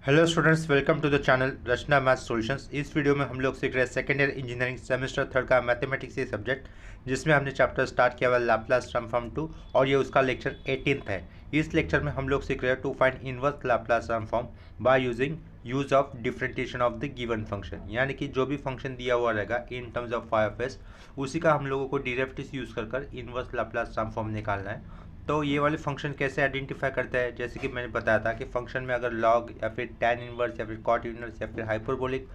Hello students, welcome to the channel Rachna math solutions. इस video में हम लोग सीख रहे हैं second year engineering semester third का मैथमेटिक्स ये सब्जेक्ट, जिसमें हमने चैप्टर स्टार्ट किया हुआ लैप्लास ट्रांसफॉर्म 2 और ये उसका लेक्चर 18th है। इस लेक्चर में हम लोग सीख रहे हैं to find inverse Laplace transform by using use of differentiation of the given function, यानी कि जो भी फंक्शन दिया हुआ रहेगा इन टर्म्स ऑफ फाइव उसी का हम लोगों को डेरिवेटिव्स यूज़ कर इनवर्स लैप्लास ट्रांसफॉर्म निकालना है। तो ये वाले फंक्शन कैसे आइडेंटिफाई करता है, जैसे कि मैंने बताया था कि फंक्शन में अगर लॉग या फिर टैन इनवर्स या फिर कॉट इनवर्स या फिर हाइपरबोलिक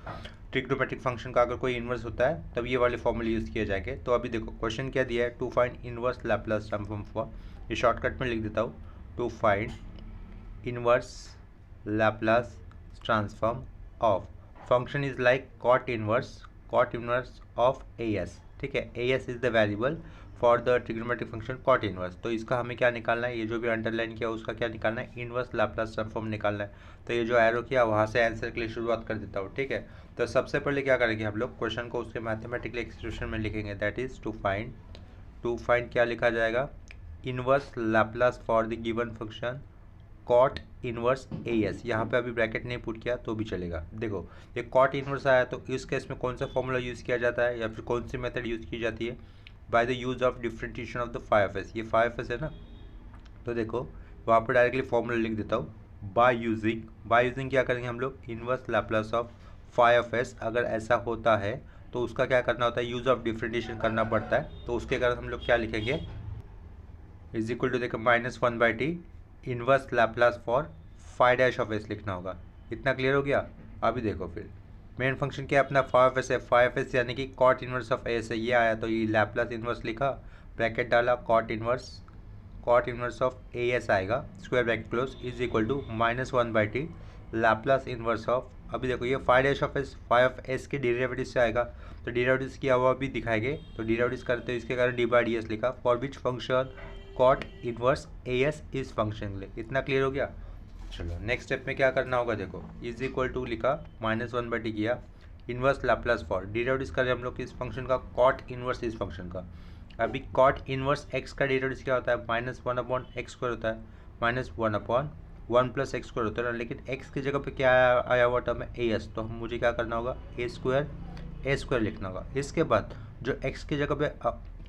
ट्रिग्नोमेट्रिक फंक्शन का अगर कोई इनवर्स होता है तब ये वाले फॉर्मूले यूज़ किए जाएंगे। तो अभी देखो क्वेश्चन क्या दिया है, to find inverse Laplace transform for, ये शॉर्टकट में लिख देता हूँ, to find inverse Laplace transform of function is like cot inverse of a s. ठीक है, a s is the variable for the trigonometric function cot inverse. तो इसका हमें क्या निकालना है, ये जो भी अंडरलाइन किया उसका क्या निकालना है, इनवर्स लैप्लास ट्रांसफॉर्म निकालना है। तो ये जो एरो किया वहाँ से आंसर के लिए शुरुआत कर देता हूँ। ठीक है, तो सबसे पहले क्या करेंगे हम लोग, क्वेश्चन को उसके मैथमेटिकल एक्सप्रेशन में लिखेंगे, दैट इज टू फाइंड क्या लिखा जाएगा, inverse Laplace for the given function cot inverse a s. यहाँ पे अभी ब्रैकेट नहीं पुट किया तो भी चलेगा। देखो ये कॉट इनवर्स आया तो इस केस में कौन सा फॉर्मूला यूज़ किया जाता है या फिर कौन सी मेथड यूज़ की जाती है, by the use of differentiation of the five S. ये फाइव एस है ना, तो देखो वहाँ पर डायरेक्टली फॉर्मूला लिख देता हूँ, बाय यूजिंग क्या करेंगे हम लोग, inverse Laplace of five S. अगर ऐसा होता है तो उसका क्या करना होता है, यूज ऑफ डिफरेंशिएशन करना पड़ता है। तो उसके कारण हम लोग क्या लिखेंगे, इज इक्वल टू देखो -1/t inverse Laplace for five dash of S लिखना होगा। इतना क्लियर हो गया। अभी देखो फिर मेन फंक्शन क्या है अपना, फाइव एस है, फाइव एस यानी कि कॉट इनवर्स ऑफ एस है, ये आया तो ये लैप्लास इनवर्स लिखा, ब्रैकेट डाला, cot inverse of a s आएगा, square bracket close, is equal to -1/t Laplace inverse of. अभी देखो ये five dash of s, five s के डेरिवेटिव से आएगा, तो डेरिवेटिव्स किया हुआ भी दिखाएंगे। तो डेरिवेटिव्स करते हैं, इसके कारण डी/ds लिखा, for which function cot inverse a s इस फंक्शन ले। इतना क्लियर हो गया। चलो नेक्स्ट स्टेप में क्या करना होगा, देखो इज इक्वल टू लिखा, -1/t किया, इनवर्स लैप्लास फॉर, डेरिवेटिव्स करें हम लोग इस फंक्शन का कॉट इनवर्स इस फंक्शन का। अभी कॉट इनवर्स एक्स का डेरिवेटिव्स क्या होता है, -1/x² होता है, -1/1 + x² होता है ना, लेकिन x की जगह पे क्या आया हुआ टर्म है, ए एस, तो मुझे क्या करना होगा, a² लिखना होगा। इसके बाद जो x की जगह पे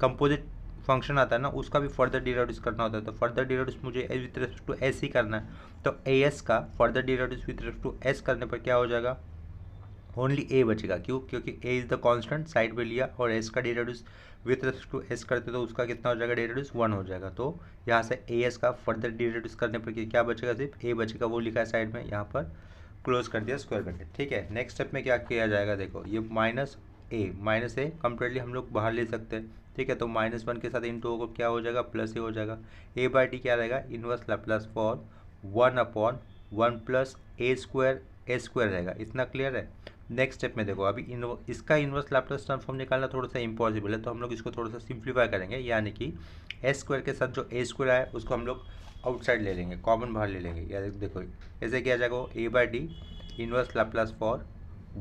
कंपोजिट फंक्शन आता है ना, उसका भी फर्दर डेरिवेटिव्स करना होता है। तो फर्दर डेरिवेटिव्स मुझे विद रिस्पेक्ट टू एस ही करना है, तो ए एस का further derivatives with respect to s करने पर क्या हो जाएगा, ओनली ए बचेगा। क्यों, क्योंकि a is the constant side पे लिया और एस का derivatives with respect to s करते तो उसका कितना हो जाएगा, डेरिवेटिव्स 1 हो जाएगा। तो यहाँ से ए एस का फर्दर डेरिवेटिव्स करने पर क्या बचेगा, सिर्फ ए बचेगा, वो लिखा है साइड में, यहाँ पर क्लोज कर दिया स्क्वायर ब्रैकेट। ठीक है, नेक्स्ट स्टेप में क्या किया जाएगा, देखो ये माइनस ए कंप्लीटली हम लोग बाहर ले सकते हैं। ठीक है, तो -1 के साथ इंटू होगा, क्या हो जाएगा, प्लस ए हो जाएगा। a/t क्या रहेगा, इनवर्स लैप्लास फॉर 1/1 + a² रहेगा। इतना क्लियर है। नेक्स्ट स्टेप में देखो, अभी इसका इनवर्स लैप्लास ट्रांसफॉर्म निकालना थोड़ा सा इम्पॉसिबल है, तो हम लोग इसको थोड़ा सा सिंप्लीफाई करेंगे, यानी कि s² के साथ जो a² आया उसको हम लोग आउटसाइड ले लेंगे, कॉमन बाहर ले लेंगे। या देखो ऐसे किया जाएगा, a/t inverse Laplace for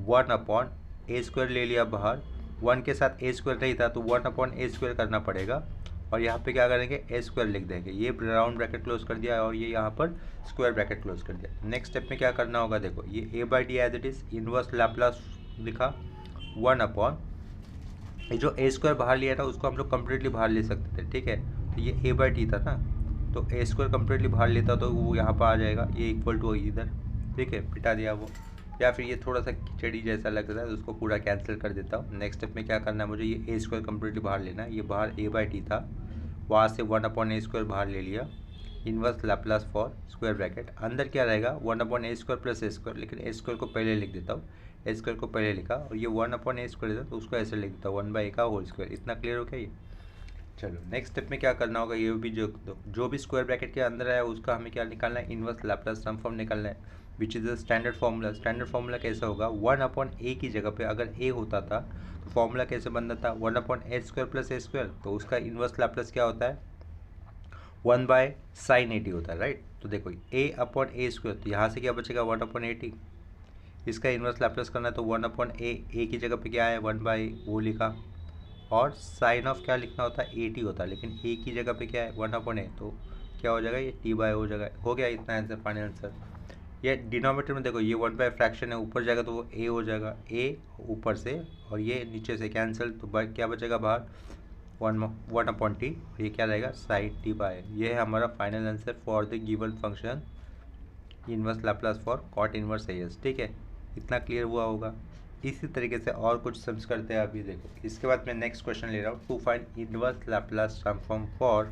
1/a² ले लिया बाहर, 1 के साथ a² नहीं था तो 1/a² करना पड़ेगा, और यहाँ पे क्या करेंगे, a² लिख देंगे, ये राउंड ब्रैकेट क्लोज कर दिया और ये यहाँ पर स्क्वायर ब्रैकेट क्लोज कर दिया। नेक्स्ट स्टेप में क्या करना होगा, देखो ये a/t as it is inverse Laplace लिखा, 1/, ये जो a² बाहर लिया था उसको हम लोग कम्प्लीटली बाहर ले सकते थे। ठीक है, तो ये a/t था ना, तो a² कम्प्लीटली बाहर लेता तो वो यहाँ पर आ जाएगा, ये इक्वल टू इधर। ठीक है, पिटा दिया वो, या फिर ये थोड़ा सा खिचड़ी जैसा लग रहा है तो उसको पूरा कैंसिल कर देता हूँ। नेक्स्ट स्टेप में क्या करना है मुझे, ये a² कम्प्लीटली बाहर लेना है, ये बाहर a/t था, वहाँ से 1/a² बाहर ले लिया, inverse Laplace for square bracket, अंदर क्या रहेगा 1/a² + a², लेकिन a² को पहले लिख देता हूँ, a² को पहले लिखा, और ये 1/a² था तो उसको ऐसे लिख देता हूँ, 1/a का होल स्क्वायर। इतना क्लियर हो गया ये। चलो नेक्स्ट स्टेप में क्या करना होगा, ये भी जो भी स्क्वायर ब्रैकेट के अंदर है उसका हमें क्या निकालना है, इनवर्स लैप्लास ट्रांसफॉर्म निकालना है, which is the standard formula. Standard formula कैसा होगा, 1/a की जगह पे अगर a होता था तो फार्मूला कैसे बनता था, 1/a² + a², तो उसका इनवर्स लैप्लास क्या होता है, 1/sin80 होता है, राइट। तो देखो a/a², तो यहाँ से क्या बचेगा, 1/80, इसका इनवर्स लैप्लास करना है तो 1/a की जगह पे क्या है, 1/a वो लिखा, और साइन ऑफ क्या लिखना होता है, 80 होता है, लेकिन a की जगह पे क्या है, 1/a, तो क्या हो जाएगा, ये t/a हो जाएगा। हो गया, इतना आंसर, फाइनल आंसर। ये डिनोमिनेटर में देखो ये 1 बाय फ्रैक्शन है, ऊपर जाएगा तो वो a हो जाएगा, a ऊपर से और ये नीचे से कैंसिल, तो क्या बचेगा बाहर 1/t, और ये क्या रहेगा साइन t बाय। ये है हमारा final answer for the given function inverse Laplace for cot inverse as। ठीक है, इतना क्लियर हुआ होगा। इसी तरीके से और कुछ सम्स करते हैं अभी देखो। इसके बाद मैं नेक्स्ट क्वेश्चन ले रहा हूँ, to find inverse Laplace transform for,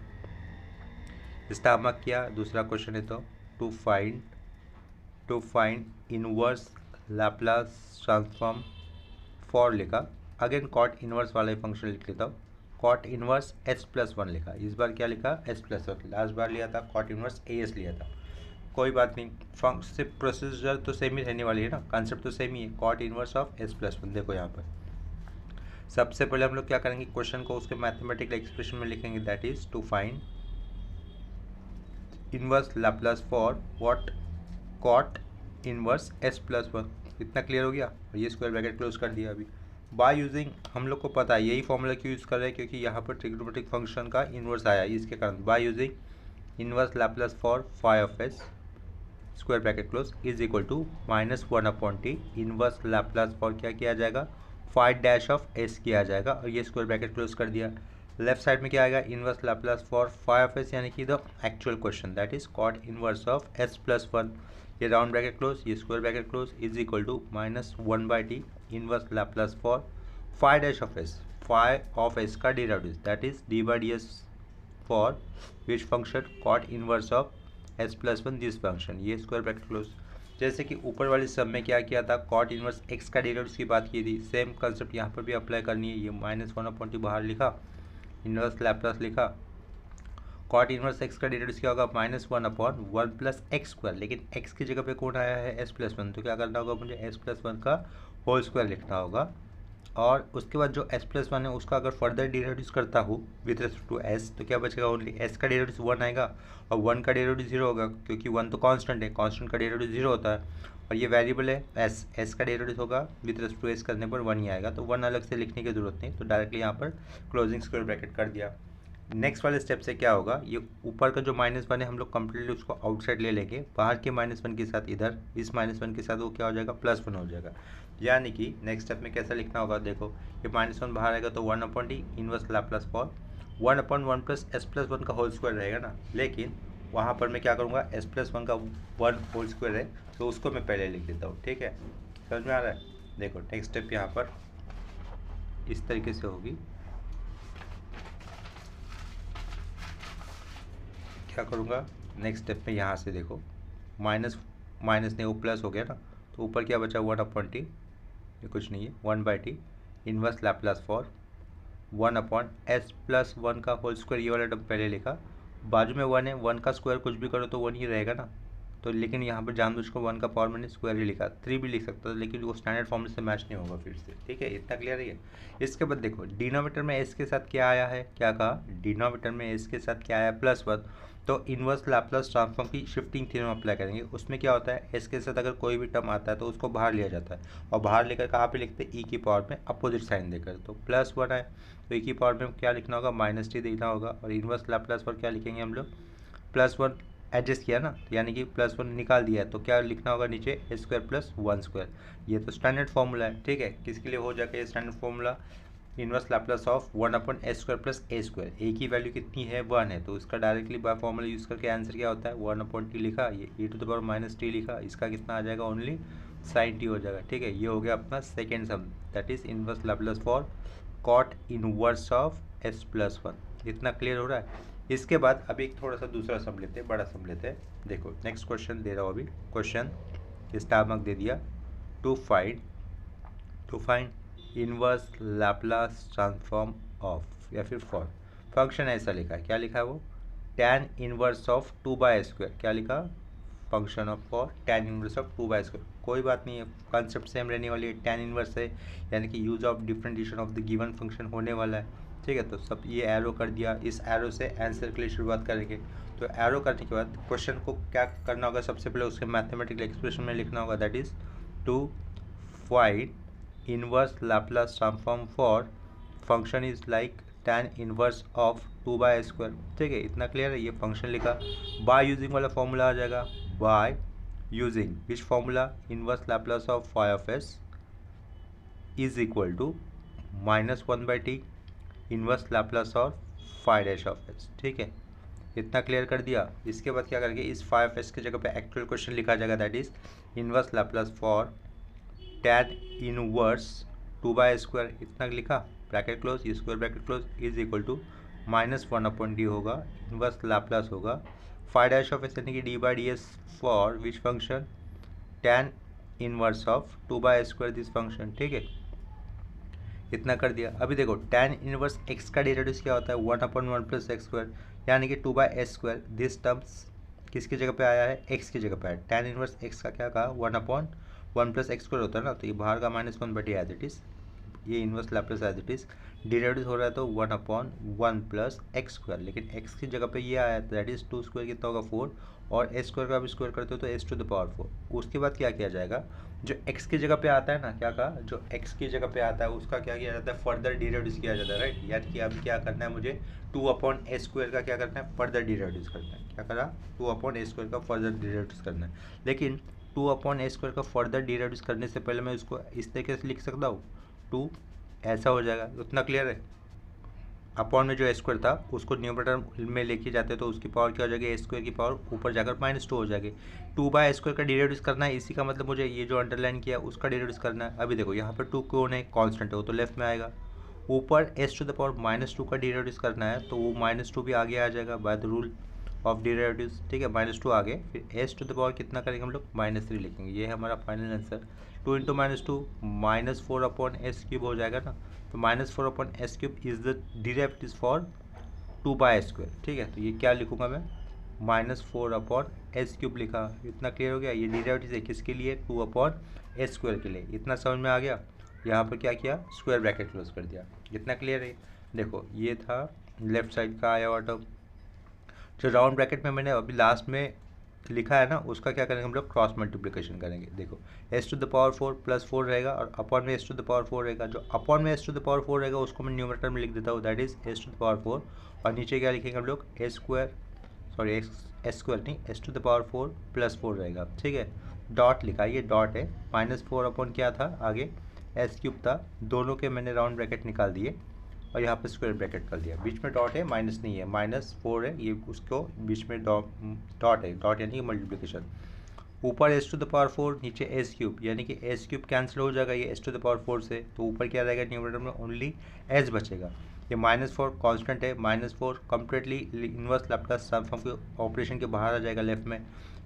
स्टामक किया, दूसरा क्वेश्चन है तो to find inverse Laplace transform for लिखा, अगेन कॉट इनवर्स वाला फंक्शन लिख लेता हूँ, कॉट इनवर्स s+1 लिखा, इस बार क्या लिखा s+1, लास्ट बार लिया था कॉट इनवर्स as लिया था। कोई बात नहीं, फंक्शन प्रोसीजर तो सेम ही रहने वाली है ना, कॉन्सेप्ट तो सेम ही है, कॉट इनवर्स ऑफ s+1। देखो यहाँ पर सबसे पहले हम लोग क्या करेंगे, क्वेश्चन को उसके मैथमेटिकल एक्सप्रेशन में लिखेंगे, that is to find inverse Laplace for what cot inverse s+1। इतना क्लियर हो गया, और ये स्क्वायर ब्रैकेट क्लोज कर दिया। अभी बाय यूजिंग, हम लोग को पता है यही फॉर्मूला क्यों यूज़ कर रहे हैं, क्योंकि यहाँ पर ट्रिग्नोमेट्रिक फंक्शन का इनवर्स आया, इसके कारण by using inverse Laplace for phi of s square bracket close is equal to -1/t inverse Laplace for क्या किया जाएगा फाई डैश ऑफ s किया जाएगा, और ये स्क्वायर ब्रैकेट क्लोज कर दिया। लेफ्ट साइड में क्या आएगा inverse Laplace for phi of s, यानी कि the actual question that is cot inverse of s+1, ये राउंड ब्रैकेट क्लोज, ये square bracket close is equal to -1/t inverse Laplace for phi dash of s, phi of s का derivative that is d/ds for which function cot inverse of s+1 this function, ये square bracket close. जैसे कि ऊपर वाली सब में क्या किया था, कॉट इनवर्स x का डेरिवेटिव की बात की थी, सेम कंसेप्ट यहाँ पर भी अप्लाई करनी है। ये -1/t बाहर लिखा, इनवर्स लैप्लास लिखा, कॉट इनवर्स x का डेरिवेटिव क्या होगा -1/1 + x², लेकिन x की जगह पे कौन आया है s+1, तो क्या करना होगा मुझे s+1 का होल स्क्वायर लिखना होगा, और उसके बाद जो s+1 है उसका अगर फर्दर डेरिवेटिव करता हूँ विथ रेस्पेक्ट टू s, तो क्या बचेगा ओनली s का डेरिवेटिव 1 आएगा, और 1 का डेरिवेटिव 0 होगा, क्योंकि 1 तो कांस्टेंट है, कांस्टेंट का डेरिवेटिव 0 होता है, और ये वेरिएबल है s का डेरिवेटिव होगा विथ रेस्पेक्ट टू s करने पर 1 ही आएगा, तो 1 अलग से लिखने की जरूरत नहीं, तो डायरेक्टली यहाँ पर क्लोजिंग स्क्वायर ब्रैकेट कर दिया। नेक्स्ट वाले स्टेप से क्या होगा, ये ऊपर का जो -1 है हम लोग कम्प्लीटली उसको आउटसाइड ले लेंगे, बाहर के -1 के साथ इधर इस -1 के साथ वो क्या हो जाएगा +1 हो जाएगा। यानी कि नेक्स्ट स्टेप में कैसा लिखना होगा, देखो ये -1 बाहर आएगा तो 1/t inverse Laplace for 1/1 + s+1 का होल स्क्वायर रहेगा ना, लेकिन वहाँ पर मैं क्या करूँगा s+1 का 1 होल स्क्वायर है, तो उसको मैं पहले लिख देता हूँ। ठीक है, समझ में आ रहा है। देखो नेक्स्ट स्टेप यहाँ पर इस तरीके से होगी, क्या करूँगा नेक्स्ट स्टेप में यहाँ से देखो माइनस नहीं वो प्लस हो गया ना, तो ऊपर क्या बचा 1/t, ये कुछ नहीं है 1/t inverse Laplace for 1/s+1 का होल स्क्वायर, ये वाला टर्म पहले लिखा, बाजू में 1 है, 1 का स्क्वायर कुछ भी करो तो 1 ही रहेगा ना, तो लेकिन यहाँ पर जानबूझ को 1 का पावर मैंने स्क्वायर ही लिखा, 3 भी लिख सकता था, लेकिन वो स्टैंडर्ड फॉर्मूले से मैच नहीं होगा फिर से। ठीक है, इतना क्लियर है। इसके बाद देखो डिनोमिनेटर में s के साथ क्या आया है, क्या कहा डिनोमिनेटर में s के साथ क्या आया +1, तो इनवर्स लैप्लास ट्रांसफॉर्म की शिफ्टिंग थ्योरम अप्लाई करेंगे। उसमें क्या होता है s के साथ अगर कोई भी टर्म आता है तो उसको बाहर लिया जाता है, और बाहर लेकर कहाँ पे लिखते हैं e की पावर में अपोजिट साइन देकर, तो +1 है तो e की पावर में क्या लिखना होगा -t देना होगा, और इनवर्स लैप्लास पर क्या लिखेंगे हम लोग +1 एडजस्ट किया ना, यानी कि +1 निकाल दिया है, तो क्या लिखना होगा नीचे s² + 1²। ये तो स्टैंडर्ड फॉर्मूला है। ठीक है, किसके लिए हो जाएगा ये standard formula, inverse Laplace of 1/s² + a², a की वैल्यू कितनी है 1 है, तो इसका डायरेक्टली बाय फॉर्मूला यूज़ करके आंसर क्या होता है 1/t लिखा, ये e⁻−t लिखा, इसका कितना आ जाएगा ओनली sin t हो जाएगा। ठीक है, ये हो गया अपना second sum, that is inverse Laplace for cot inverse of s+1। इतना क्लियर हो रहा है। इसके बाद अभी एक थोड़ा सा दूसरा सम लेते हैं, बड़ा सम लेते हैं। देखो नेक्स्ट क्वेश्चन दे रहा हूँ अभी, क्वेश्चन स्टार मार्क दे दिया, to find inverse Laplace transform of, या फिर फॉर फंक्शन ऐसा लिखा है, क्या लिखा है वो tan इनवर्स ऑफ 2/2, क्या लिखा function of for tan inverse of 2/2। कोई बात नहीं है, कॉन्सेप्ट सेम रहने वाली है, tan इनवर्स है यानी कि use of differentiation of the given function होने वाला है। ठीक है, तो सब ये एरो कर दिया, इस एरो से आंसर के लिए शुरुआत करेंगे। तो एरो करने के बाद क्वेश्चन को क्या करना होगा, सबसे पहले उसके मैथमेटिकल एक्सप्रेशन में लिखना होगा, that is to find inverse Laplace transform for function is like tan inverse of 2/2। ठीक है, इतना क्लियर है। ये फंक्शन लिखा, बाय यूजिंग वाला फॉर्मूला आ जाएगा, by using which formula, inverse Laplace of phi of s is equal to -1/t inverse Laplace of phi dash of s. ठीक है, इतना क्लियर कर दिया। इसके बाद क्या करेंगे, इस फाई ऑफ एस की जगह पे एक्चुअल क्वेश्चन लिखा जाएगा, that is inverse Laplace for tan inverse 2/स्क्वायर, इतना लिखा, ब्रैकेट क्लोज, ये square bracket close is equal to -1/d होगा, इनवर्स लैप्लास होगा फाई डैश ऑफ एस यानी कि d/ds for which function, tan inverse of 2/स्क्वायर दिस फंक्शन। ठीक है, इतना कर दिया। अभी देखो tan इनवर्स x का डेरिवेटिव क्या होता है, 1/1 + x², यानी कि 2/s²। दिस टर्म्स किसकी जगह पे आया है, x की जगह पे आया। tan इनवर्स x का क्या कहा, 1/1 + x² होता है ना, तो ये बाहर का -1/t एज इट इज़, ये inverse Laplace as it is, derivative हो रहा है तो 1/1 + x², लेकिन x की जगह पे ये आया है, दैट इज़ 2² कितना होगा 4, और s² का भी स्क्वायर करते हो तो s⁴। उसके बाद क्या किया जाएगा, जो x की जगह पे आता है ना, क्या कहा, जो x की जगह पे आता है उसका क्या किया जाता है, फर्दर डेरिवेटिव किया जाता है, राइट। यानी कि अब क्या करना है मुझे, 2/s² का क्या करना है, फर्दर डेरिवेटिव करना है। क्या करा, 2/s² का फर्दर डेरिवेटिव करना है। लेकिन 2/s² का फर्दर डेरिवेटिव करने से पहले मैं उसको इस तरीके से लिख सकता हूँ, 2 ऐसा हो जाएगा, उतना क्लियर है। अपॉन में जो s² था उसको न्यूमरेटर में लेके जाते तो उसकी पावर क्या हो जाएगी, s² की पावर ऊपर जाकर -2 हो जाएगी। 2/s² का डेरिवेटिव करना है, इसी का मतलब मुझे ये जो अंडरलाइन किया उसका डेरिवेटिव करना है। अभी देखो यहाँ पर 2 कौन है, कांस्टेंट है, वो तो लेफ्ट में आएगा। ऊपर s⁻² का डेरिवेटिव करना है तो वो -2 भी आगे आ जाएगा by the rule of derivatives. ठीक है, -2 आगे, फिर s⁻ कितना करेंगे हम लोग, -3 लिखेंगे। ये है हमारा फाइनल आंसर। 2 × -2 -4/s³ हो जाएगा ना, तो -4/s³ is the derivative for 2/s²। ठीक है, तो ये क्या लिखूंगा मैं, -4/s³ लिखा। इतना क्लियर हो गया, ये डेरिवेटिव है किसके लिए, 2/s² के लिए। इतना समझ में आ गया। यहाँ पर क्या किया, स्क्वायर ब्रैकेट क्लोज कर दिया। इतना क्लियर है। देखो ये था लेफ्ट साइड का आया हुआ टर्म। जो राउंड ब्रैकेट में मैंने अभी लास्ट में लिखा है ना, उसका क्या करेंगे हम लोग, क्रॉस मल्टीप्लिकेशन करेंगे। देखो s⁴ + 4 रहेगा और अपॉन में s⁴ रहेगा। जो अपॉन में s⁴ रहेगा उसको मैं न्यूमरेटर में लिख देता हूँ, दैट इज s⁴, और नीचे क्या लिखेंगे हम लोग, s² नहीं, s⁴ + 4 रहेगा। ठीक है, डॉट लिखा, ये डॉट है, -4 अपॉन क्या था आगे, s³ था, दोनों के मैंने राउंड ब्रैकेट निकाल दिए और यहाँ पे स्क्वायर ब्रैकेट कर दिया। बीच में डॉट है, माइनस नहीं है, -4 है, ये उसको बीच में डॉट है, डॉट यानी कि मल्टीप्लिकेशन। ऊपर s⁴, नीचे s³, यानी कि s³ कैंसिल हो जाएगा ये s⁴ से, तो ऊपर क्या रहेगा, न्यूमरेटर में ओनली s बचेगा। ये -4 कांस्टेंट है, -4 कम्प्लीटली इनवर्स लैप्लास ट्रांसफॉर्म के ऑपरेशन के बाहर आ जाएगा लेफ्ट में,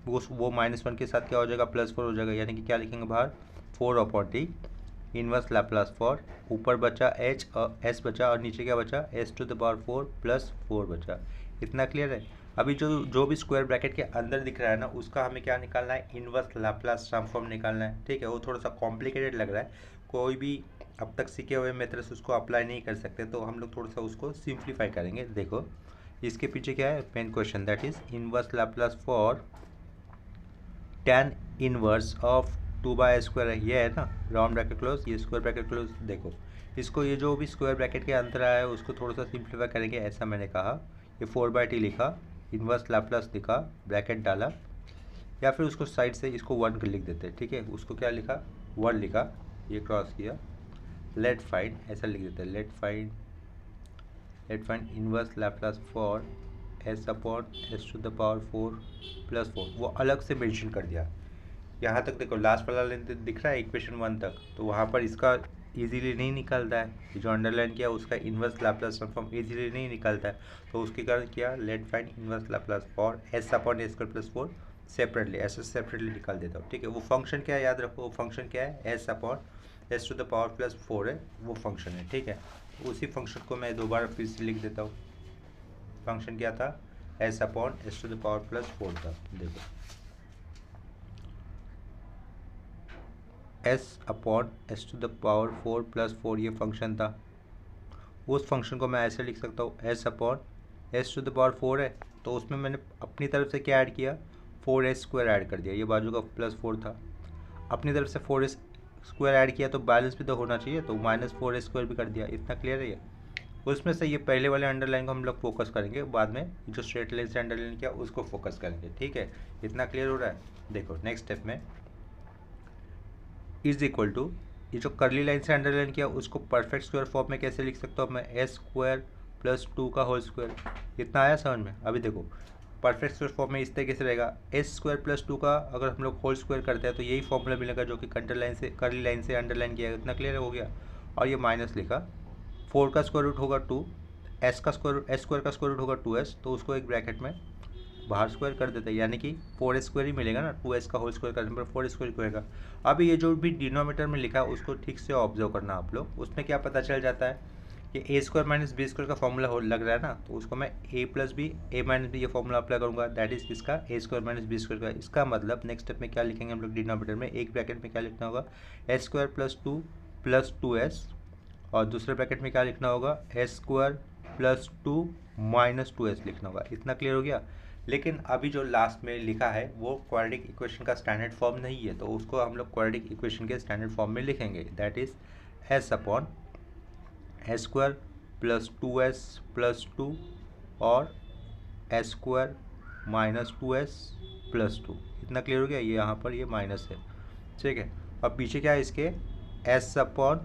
वो -1 के साथ क्या हो जाएगा, +4 हो जाएगा। यानी कि क्या लिखेंगे बाहर, 4/t इनवर्स लैप्लास फॉर, ऊपर बचा h और s बचा, और नीचे क्या बचा, s⁴ + 4 बचा। इतना क्लियर है। अभी जो भी स्क्वायर ब्रैकेट के अंदर दिख रहा है ना, उसका हमें क्या निकालना है, इनवर्स लैप्लास ट्रांसफॉर्म निकालना है। ठीक है, वो थोड़ा सा कॉम्प्लिकेटेड लग रहा है, कोई भी अब तक सीखे हुए मेथड से उसको अप्लाई नहीं कर सकते, तो हम लोग थोड़ा सा उसको सिंप्लीफाई करेंगे। देखो इसके पीछे क्या है, main question, that is inverse Laplace for tan inverse of 2/स्क्वायर है, ये है ना, राउंड ब्रैकेट क्लोज, ये स्क्वायर ब्रैकेट क्लोज। देखो इसको, ये जो भी स्क्वायर ब्रैकेट के अंदर आया है उसको थोड़ा सा सिंप्लीफाई करेंगे। ऐसा मैंने कहा, ये 4/t लिखा, इनवर्स लैप्लास लिखा, ब्रैकेट डाला, या फिर उसको साइड से इसको 1 लिख देते हैं। ठीक है, उसको क्या लिखा, 1 लिखा, ये क्रॉस किया, लेट फाइंड ऐसा लिख देते हैं, let find inverse Laplace for s/s⁴ + 4, वो अलग से मेंशन कर दिया। यहाँ तक देखो, लास्ट वाला लेंथ दिख रहा है इक्वेशन 1 तक, तो वहाँ पर इसका इजीली नहीं निकलता है। जो अंडरलाइन किया उसका इनवर्स लैप्लास ट्रांसफॉर्म इजीली नहीं निकलता है, तो उसके कारण किया, let find inverse Laplace for s/s² + 4 separately, ऐसे सेपरेटली निकाल देता हूँ। ठीक है, वो फंक्शन क्या है याद रखो, वो फंक्शन क्या है, s/s⁴ + 4 है, वो फंक्शन है। ठीक है, उसी फंक्शन को मैं दोबारा फिर से लिख देता हूँ। फंक्शन क्या था, s/s⁴ + 4 था। देखो s/s⁴ + 4 ये फंक्शन था। उस फंक्शन को मैं ऐसे लिख सकता हूँ, s/s⁴ है, तो उसमें मैंने अपनी तरफ से क्या ऐड किया, 4s² ऐड कर दिया, ये बाजू का +4 था, अपनी तरफ से 4s² ऐड किया तो बैलेंस भी तो होना चाहिए, तो -4s² भी कर दिया। इतना क्लियर है ये। उसमें से ये पहले वाले अंडरलाइन को हम लोग फोकस करेंगे, बाद में जो स्ट्रेट लाइन से अंडरलाइन किया उसको फोकस करेंगे। ठीक है, इतना क्लियर हो रहा है। देखो नेक्स्ट स्टेप में इज इक्वल टू, ये जो करली लाइन से अंडरलाइन किया उसको परफेक्ट स्क्वायर फॉर्म में कैसे लिख सकता हूँ मैं, एस स्क्वायर प्लस 2 का होल स्क्वायर। इतना आया समझ में। अभी देखो परफेक्ट स्क्वायर फॉर्म में इस तरीके से रहेगा, एस स्क्वायर प्लस 2 का अगर हम लोग होल स्क्वायर करते हैं तो यही फॉर्मूला मिलेगा जो कि अंडरलाइन से करली लाइन से अंडरलाइन किया गया। इतना क्लियर हो गया। और ये माइनस लिखा, 4 का स्क्वायर रूट होगा 2, एस स्क्वायर का स्क्वायर रूट होगा 2s, तो उसको एक ब्रैकेट में बाहर स्क्वायर कर देते हैं, यानी कि 4 स्क्वायर ही मिलेगा ना, 2s का होल स्क्वायर करने पर 4 स्क्वायर होएगा। अभी ये जो भी डिनोमीटर में लिखा है उसको ठीक से ऑब्जर्व करना आप लोग। उसमें क्या पता चल जाता है कि ए स्क्वायर माइनस बी स्क्वायर का फॉर्मूला लग रहा है ना, तो उसको मैं ए प्लस बी ए माइनस बी ये फॉर्मूला अप्लाई करूँगा, दैट इज किसका, ए स्क्वायर माइनस बी स्क्वायर का। इसका मतलब नेक्स्ट स्टेप में क्या लिखेंगे हम लोग डिनोमीटर में, एक ब्रैकेट में क्या लिखना होगा, S square plus 2 plus 2s, और दूसरे ब्रैकेट में क्या लिखना होगा, S square plus 2 minus 2s लिखना होगा। इतना क्लियर हो गया। लेकिन अभी जो लास्ट में लिखा है वो क्वाड्रेटिक इक्वेशन का स्टैंडर्ड फॉर्म नहीं है, तो उसको हम लोग क्वाड्रेटिक इक्वेशन के स्टैंडर्ड फॉर्म में लिखेंगे, that is s upon s square plus 2s plus 2 और S square minus 2s plus 2। इतना क्लियर हो गया। ये यहाँ पर ये माइनस है, ठीक है। अब पीछे क्या है इसके, s upon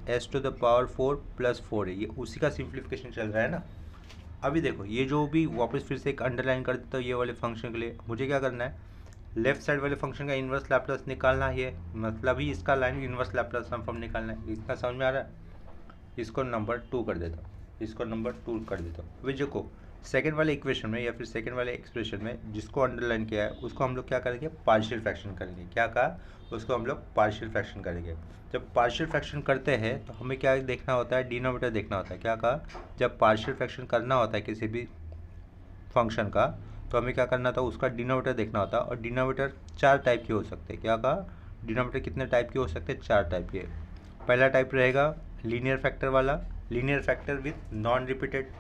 s to the power 4 plus 4 है, ये उसी का सिंप्लीफिकेशन चल रहा है ना। अभी देखो ये जो भी वापस फिर से एक अंडरलाइन कर देता हूँ ये वाले फंक्शन के लिए, मुझे क्या करना है, लेफ्ट साइड वाले फंक्शन का इन्वर्स लैप्लास निकालना है, मतलब ही इसका लाइन इन्वर्स लैप्लास ट्रांसफॉर्म निकालना है। इतना समझ में आ रहा है। इसको नंबर 2 कर देता हूँ, इसको नंबर 2 कर देता हूँ। अभी देखो सेकेंड वाले इक्वेशन में या फिर सेकेंड वाले एक्सप्रेशन में जिसको अंडरलाइन किया है उसको हम लोग क्या करेंगे, पार्शियल फ्रैक्शन करेंगे। क्या कहा, उसको हम लोग पार्शियल फ्रैक्शन करेंगे। जब पार्शियल फ्रैक्शन करते हैं तो हमें क्या देखना होता है, डिनोमीटर देखना होता है। क्या कहा, जब पार्शियल फ्रैक्शन करना होता है किसी भी फंक्शन का तो हमें क्या करना था, उसका डिनोमीटर देखना होता है। और डिनोमीटर 4 टाइप के हो सकते हैं। क्या कहा, डिनोमीटर कितने टाइप के हो सकते हैं, 4 टाइप के। पहला टाइप रहेगा लीनियर फैक्टर वाला, linear factor with non repeated,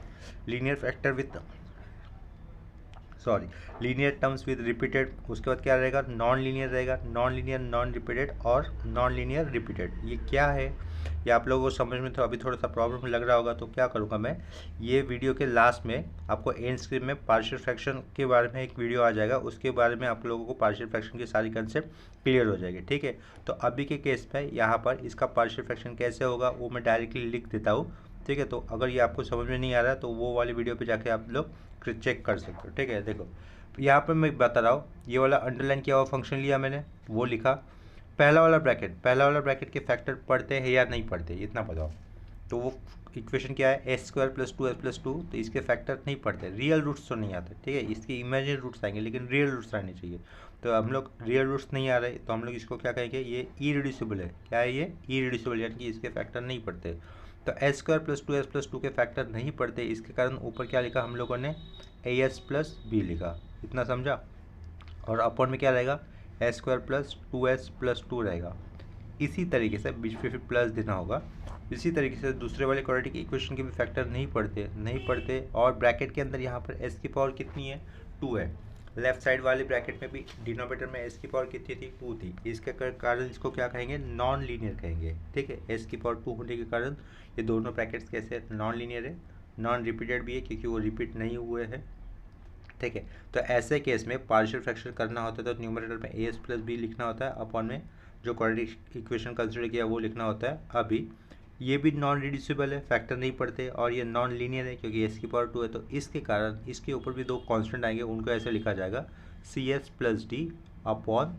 linear factor with linear terms with repeated. उसके बाद क्या रहेगा, नॉन लीनियर रहेगा, नॉन लीनियर नॉन रिपीटेड और नॉन लीनियर रिपीटेड। ये क्या है, ये आप लोगों को समझ में तो अभी थोड़ा सा प्रॉब्लम लग रहा होगा, तो क्या करूँगा मैं, ये वीडियो के लास्ट में आपको एंड स्क्रीन में पार्शियल फ्रैक्शन के बारे में एक वीडियो आ जाएगा, उसके बारे में आप लोगों को पार्शियल फ्रैक्शन की सारी कंसेप्ट क्लियर हो जाएगी। ठीक है, तो अभी के केस में यहाँ पर इसका पार्शियल फ्रैक्शन कैसे होगा वो मैं डायरेक्टली लिख देता हूँ। ठीक है, तो अगर ये आपको समझ में नहीं आ रहा तो वो वाली वीडियो पे जाके आप लोग चेक कर सकते हो। ठीक है, देखो यहाँ पर मैं बता रहा हूँ, ये वाला अंडरलाइन किया हुआ फंक्शन लिया मैंने, वो लिखा, पहला वाला ब्रैकेट के फैक्टर पढ़ते हैं या नहीं पढ़ते इतना बताओ। तो वो इक्वेशन क्या है, S square plus 2s plus 2, तो इसके फैक्टर नहीं पढ़ते, रियल रूट्स तो नहीं आते। ठीक है, इसके इमेजिनरी रूट्स आएंगे लेकिन रियल रूट्स आने चाहिए। तो हम लोग रियल रूट्स नहीं आ रहे तो हम लोग इसको क्या कहेंगे, ये इरिड्यूसिबल है। क्या है ये, इरिड्यूसिबल, यानी कि इसके फैक्टर नहीं पढ़ते। तो S square plus 2s plus 2 के फैक्टर नहीं पढ़ते, इसके कारण ऊपर क्या लिखा हम लोगों ने, as प्लस बी लिखा। इतना समझा। और अपॉन में क्या रहेगा, S square plus 2s plus 2 रहेगा। इसी तरीके से बीच पे फिर प्लस देना होगा। इसी तरीके से दूसरे वाले क्वाड्रेटिक इक्वेशन के भी फैक्टर नहीं पढ़ते। और ब्रैकेट के अंदर यहाँ पर s की पावर कितनी है, 2 है। लेफ्ट साइड वाले ब्रैकेट में भी डिनोमीटर में s की पावर कितनी थी, 2 थी। इसके कारण इसको क्या कहेंगे, नॉन लीनियर कहेंगे। ठीक है, s की पावर 2 होने के कारण ये दोनों ब्रैकेट्स कैसे नॉन लीनियर है, नॉन रिपीटेड भी है क्योंकि वो रिपीट नहीं हुए हैं। ठीक है, तो ऐसे केस में पार्शियल फ्रैक्शन करना होता है तो न्यूमरेटर में as प्लस बी लिखना होता है, अपॉन में जो क्वाड्रेटिक इक्वेशन कंसिडर किया वो लिखना होता है। अभी ये भी नॉन रिड्यूसिबल है, फैक्टर नहीं पड़ते, और ये नॉन लीनियर है क्योंकि s की पावर 2 है, तो इसके कारण इसके ऊपर भी 2 कांस्टेंट आएंगे, उनको ऐसे लिखा जाएगा cs plus D upon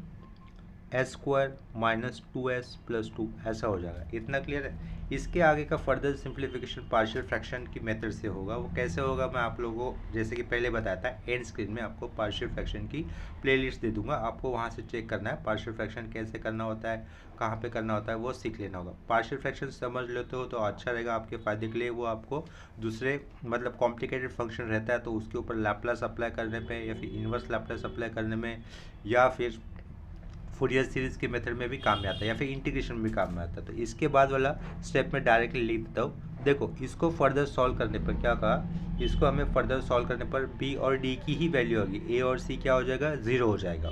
s square minus 2s plus 2, ऐसा हो जाएगा। इतना क्लियर है। इसके आगे का फर्दर सिंप्लीफिकेशन पार्शियल फ्रैक्शन की मेथड से होगा। वो कैसे होगा मैं आप लोगों को जैसे कि पहले बताया था, एंड स्क्रीन में आपको पार्शियल फ्रैक्शन की प्लेलिस्ट दे दूंगा, आपको वहाँ से चेक करना है पार्शियल फ्रैक्शन कैसे करना होता है, कहाँ पे करना होता है, वो सीख लेना होगा। पार्शियल फ्रैक्शन समझ लेते हो तो अच्छा रहेगा आपके फ़ायदे के लिए। वो आपको दूसरे मतलब कॉम्प्लिकेटेड फंक्शन रहता है तो उसके ऊपर लैप्लास अप्लाई करने पर या फिर इन्वर्स लैप्लास अप्लाई करने में या फिर फूरियर सीरीज़ के मेथड में भी काम में आता है या फिर इंटीग्रेशन में भी काम में आता है। तो इसके बाद वाला स्टेप में डायरेक्टली लिख देता हूँ। देखो इसको फर्दर सॉल्व करने पर क्या कहा, इसको हमें फर्दर सॉल्व करने पर b और d की ही वैल्यू होगी, a और c क्या हो जाएगा, 0 हो जाएगा।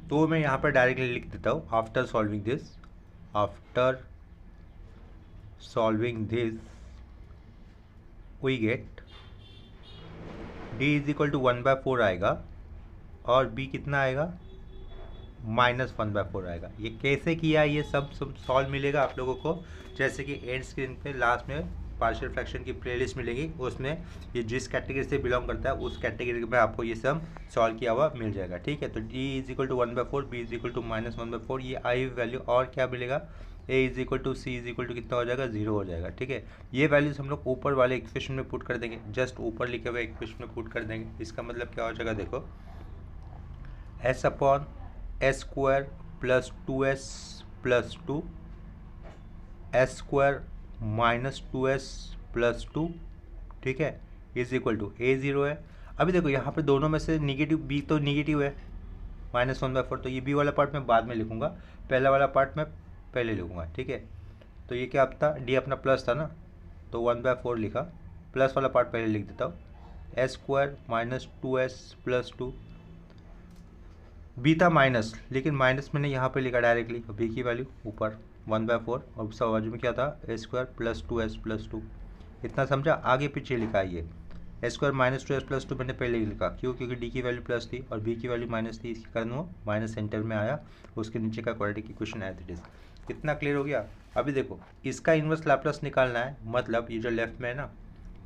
तो मैं यहाँ पर डायरेक्टली लिख देता हूँ, after solving this we get D is equal to 1/4 आएगा और बी कितना आएगा, -1/4 आएगा। ये कैसे किया, ये सब सॉल्व मिलेगा आप लोगों को, जैसे कि एंड स्क्रीन पे लास्ट में पार्शियल फ्रैक्शन की प्लेलिस्ट मिलेगी, उसमें ये जिस कैटेगरी से बिलोंग करता है उस कैटेगरी में आपको ये सब सॉल्व किया हुआ मिल जाएगा। ठीक है, तो D is equal to 1/4, B is equal to -1/4, ये आई वैल्यू, और क्या मिलेगा, A is equal to C is equal to कितना हो जाएगा, 0 हो जाएगा। ठीक है, ये वैल्यूज हम लोग ऊपर वाले इक्वेशन में पुट कर देंगे, जस्ट ऊपर लिखे हुए इक्वेशन में पुट कर देंगे। इसका मतलब क्या हो जाएगा, देखो S upon s square plus 2s plus 2 S square minus 2s plus 2, ठीक है, इज इक्वल टू ए 0 है। अभी देखो यहाँ पे दोनों में से निगेटिव, बी तो निगेटिव है -1/4, तो ये बी वाला पार्ट मैं बाद में लिखूँगा, पहला वाला पार्ट मैं पहले लिखूँगा। ठीक है, तो ये क्या था, डी अपना प्लस था ना, तो 1/4 लिखा, प्लस वाला पार्ट पहले लिख देता हूँ, s square minus 2s plus 2, B था माइनस, लेकिन माइनस मैंने यहाँ पे लिखा डायरेक्टली, बी की वैल्यू ऊपर 1/4 और उसका बाजू में क्या था, S square plus 2s plus 2, इतना समझा। आगे पीछे लिखा है ये S square minus 2s plus 2 मैंने पहले ही लिखा, क्यों, क्योंकि डी की वैल्यू प्लस थी और बी की वैल्यू माइनस थी, इसके कारण वो माइनस सेंटर में आया, उसके नीचे का quadratic equation as it is. कितना क्लियर हो गया। अभी देखो इसका इन्वर्स लैप्लास निकालना है, मतलब ये जो लेफ्ट में है ना,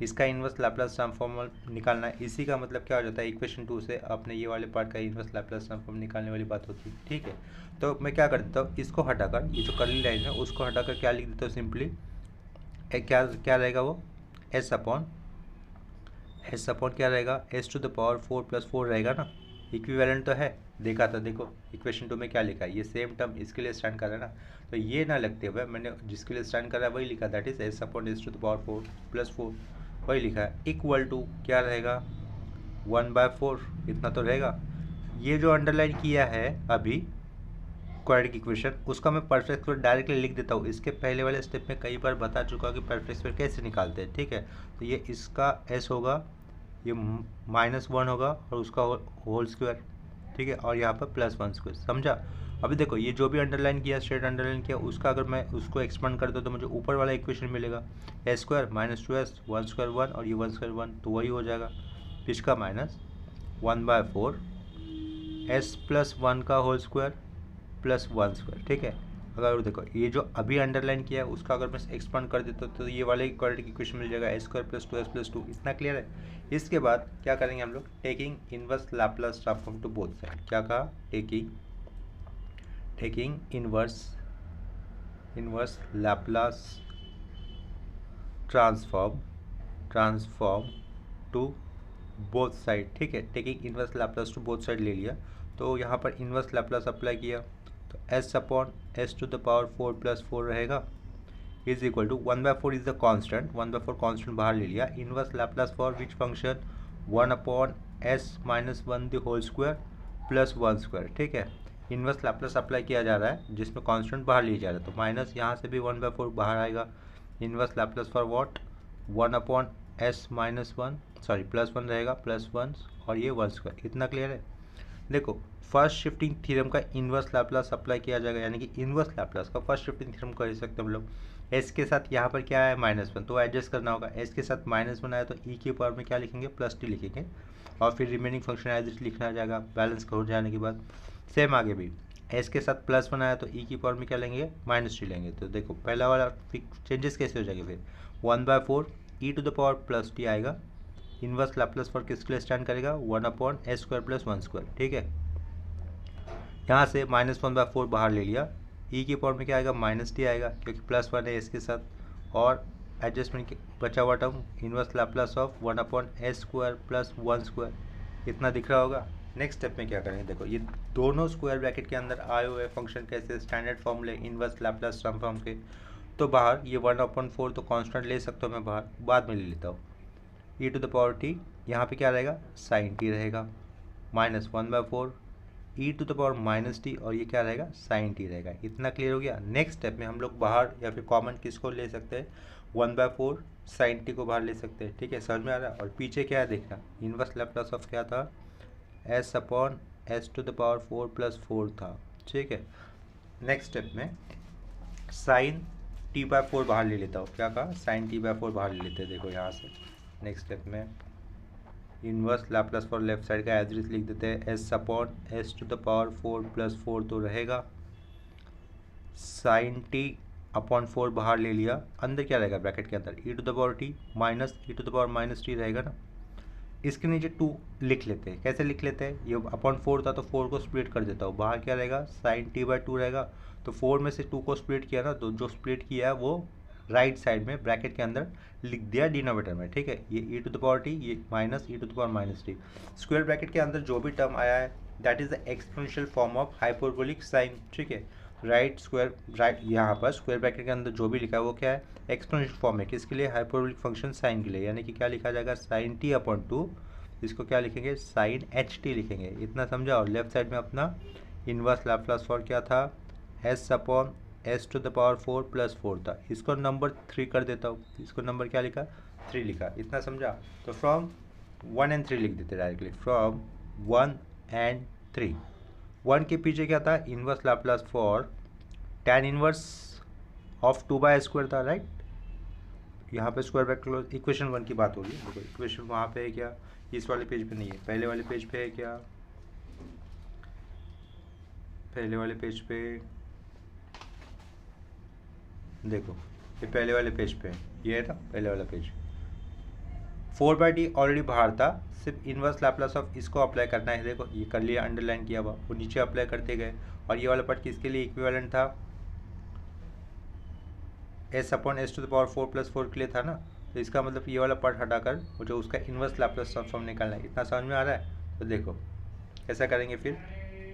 इसका इन्वर्स लैप्लास ट्रांसफॉर्म निकालना है। इसी का मतलब क्या हो जाता है, इक्वेशन 2 से अपने ये वाले पार्ट का इन्वर्स लैप्लास ट्रांसफॉर्म निकालने वाली बात होती है। ठीक है, तो मैं क्या कर देता हूँ, इसको हटाकर, ये जो कर्ली लाइन है उसको हटाकर क्या लिख देता हूँ, सिंपली क्या क्या रहेगा वो, एस अपॉन क्या रहेगा, एस टू द पावर 4 + 4 रहेगा ना, इक्विवेलेंट तो है, देखा था, देखो इक्वेशन 2 में क्या लिखा है, ये सेम टर्म इसके लिए स्टैंड कर रहा है ना, तो ये ना लगते हुए मैंने जिसके लिए स्टैंड कर रहा है वही लिखा, that is s upon s to the power 4 + 4, वही लिखा है, इक्वल टू क्या रहेगा, 1/4, इतना तो रहेगा। ये जो अंडरलाइन किया है अभी क्वाड्रेटिक इक्वेशन, उसका मैं परफेक्ट स्क्वायर डायरेक्टली लिख देता हूँ। इसके पहले वाले स्टेप में कई बार बता चुका हूँ कि परफेक्ट स्क्वायर कैसे निकालते हैं। ठीक है, तो ये इसका एस होगा, ये -1 होगा और उसका होल स्क्वायर, ठीक है, और यहाँ पर +1 स्क्वायर, समझा। अभी देखो ये जो भी अंडरलाइन किया, स्ट्रेट अंडरलाइन किया, उसका अगर मैं उसको एक्सपांड कर दूँ तो मुझे ऊपर वाला इक्वेशन मिलेगा, S square minus 2s 1 square 1 और ये 1 स्क्वायर 1, तो वही हो जाएगा, इसका -1/4 s प्लस 1 का होल स्क्वायर प्लस 1 स्क्वायर। ठीक है, अगर देखो ये जो अभी अंडरलाइन किया है उसका अगर मैं एक्सपांड कर देता तो ये वाले क्वाड्रेटिक इक्वेशन मिल जाएगा, s² + 2s + 2, इतना क्लियर है। इसके बाद क्या करेंगे हम लोग, taking inverse Laplace transform to both side, क्या कहा, taking inverse Laplace transform to both side. ठीक है, taking inverse Laplace to both side ले लिया, तो यहाँ पर इनवर्स लैप्लास अप्लाई किया, तो s upon s to the power 4 + 4 रहेगा, is equal to 1/4 is the constant, 1/4 constant बाहर ले लिया, inverse Laplace for which function, 1 upon s - 1 the whole square plus 1 square. ठीक है, इनवर्स लैप्लास अप्लाई किया जा रहा है जिसमें कांस्टेंट बाहर लिया जा रहा है, तो माइनस यहाँ से भी 1/4 बाहर आएगा, inverse Laplace for what, 1 upon s - 1 sorry +1 रहेगा, +1 और ये 1 स्क्वायर, इतना क्लियर है। देखो फर्स्ट शिफ्टिंग थ्योरम का इनवर्स लैप्लास अप्लाई किया जाएगा, यानी कि इनवर्स लैप्लास का फर्स्ट शिफ्टिंग थ्योरम कर सकते हैं हम लोग। s के साथ यहाँ पर क्या है, -1, तो एडजस्ट करना होगा, s के साथ -1 आया तो e के पावर में क्या लिखेंगे, +t लिखेंगे, और फिर रिमेनिंग फंक्शन एज इट लिखना जाएगा बैलेंस हो जाने के बाद। सेम आगे भी s के साथ +1 आया तो e की पावर में क्या लेंगे, -t लेंगे, तो देखो पहला वाला चेंजेस कैसे हो जाएंगे, फिर 1/4 e to the power +t आएगा, इनवर्स लैप्लास फॉर किसके लिए स्टैंड करेगा, 1 अपॉन s² + 1 स्क्वायर। ठीक है, यहाँ से -1/4 बाहर ले लिया, e की पावर में क्या आएगा, -t आएगा, क्योंकि +1 है इसके साथ, और एडजस्टमेंट बचा हुआ term inverse Laplace of 1 upon s² + 1 square, इतना दिख रहा होगा। नेक्स्ट स्टेप में क्या करेंगे, देखो ये दोनों स्क्वायर ब्रैकेट के अंदर आए हुए फंक्शन कैसे, स्टैंडर्ड फॉर्मूले इनवर्स लैप्लास ट्रांसफॉर्म के, तो बाहर ये 1/4 तो कांस्टेंट ले सकता हूँ मैं, बाहर बाद में ले लेता हूँ, e to the power t, यहाँ पे क्या रहेगा, sin t रहेगा, -1/4 e to the power -t और ये क्या रहेगा, sin t रहेगा, इतना क्लियर हो गया। नेक्स्ट स्टेप में हम लोग बाहर या फिर कॉमन किसको ले सकते हैं, 1/4 sin t को बाहर ले सकते हैं। ठीक है, समझ में आ रहा है। और पीछे क्या है देखना, इनवर्स लैप्लास ऑफ क्या था, s upon s to the power 4 + 4 था। ठीक है, नेक्स्ट स्टेप में sin t/4 बाहर ले लेता हूँ, क्या कहा, sin t/4 बाहर ले लेते हैं, देखो यहाँ से नेक्स्ट स्टेप में inverse Laplace for left side का एज इट लिख देते हैं, s upon s to the power 4 + 4 तो रहेगा, साइन टी अपॉन 4 बाहर ले लिया, अंदर क्या रहेगा ब्रैकेट के अंदर, e to the power t minus e to the power minus t रहेगा ना। इसके नीचे 2 लिख लेते हैं, कैसे लिख लेते हैं, ये अपॉन 4 था तो 4 को स्प्लिट कर देता हूँ, बाहर क्या रहेगा साइन टी बाई 2 रहेगा, तो 4 में से 2 को स्प्लिट किया ना, तो जो स्प्लिट किया है वो राइट साइड में ब्रैकेट के अंदर लिख दिया डिनोमिनेटर में, ठीक है। ये e to the power t, ये minus e to the power minus t, square bracket के अंदर जो भी टर्म आया है that is the exponential form of hyperbolic sine, ठीक है। राइट स्क्वायर राइट यहाँ पर स्क्वायर ब्रैकेट के अंदर जो भी लिखा है वो क्या है, एक्सपोनेंशियल फॉर्म है, किसके लिए, हाइपरबोलिक फंक्शन साइन के लिए, यानी कि क्या लिखा जाएगा साइन टी अपॉन 2, इसको क्या लिखेंगे साइन एच टी लिखेंगे, इतना समझा। और लेफ्ट साइड में अपना इनवर्स लाप्लास फॉर क्या था, s upon s to the power 4 + 4 था, इसको नंबर 3 कर देता हूँ, इसको नंबर क्या लिखा 3 लिखा, इतना समझा। तो फ्रॉम 1 and 3 लिख देते डायरेक्टली, फ्रॉम 1 and 3। 1 के पीछे क्या था, inverse Laplace for tan inverse of 2/² था, राइट। यहाँ पे स्क्वायर ब्रैकेट क्लोज, इक्वेशन 1 की बात हो रही है, देखो इक्वेशन वहाँ पे है क्या, इस वाले पेज पे नहीं है, पहले वाले पेज पे है क्या, पहले वाले पेज पे देखो, ये पहले वाले पेज पे है, ये है ना पहले वाला पेज। 4/t ऑलरेडी बाहर था, सिर्फ इनवर्स लैप्लास ऑफ इसको अप्लाई करना है, देखो ये कर लिया, अंडरलाइन किया हुआ, वो नीचे अप्लाई करते गए, और ये वाला पार्ट किसके लिए इक्विवेलेंट था, s upon s to the power 4 + 4 के लिए था ना, तो इसका मतलब ये वाला पार्ट हटाकर वो जो उसका इनवर्स लैप्लास ट्रांसफॉर्म निकालना है, इतना समझ में आ रहा है। तो देखो कैसा करेंगे फिर,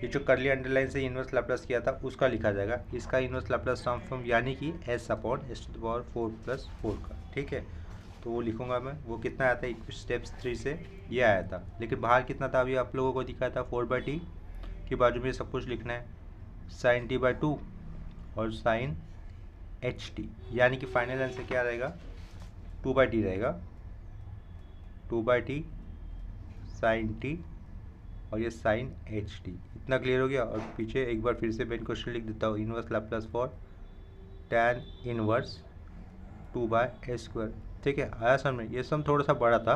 ये जो करली अंडरलाइन से इनवर्स लैप्लास किया था उसका लिखा जाएगा, इसका इनवर्स लैप्लास ट्रांसफॉर्म यानी कि s upon s to the power 4 + 4 का, ठीक है। तो वो लिखूंगा मैं, वो कितना आया था स्टेप्स 3 से ये आया था, लेकिन बाहर कितना था अभी आप लोगों को दिखाया था, 4/t की बाजू में सब कुछ लिखना है, साइन टी बाई 2 और साइन एच टी, यानी कि फाइनल आंसर क्या रहेगा 2/t रहेगा, 2/t साइन टी और ये साइन एच टी, इतना क्लियर हो गया। और पीछे एक बार फिर से मैं क्वेश्चन लिख देता हूँ, inverse Laplace for tan inverse 2/² ठीक है, आया समझ में। ये सम थोड़ा सा बड़ा था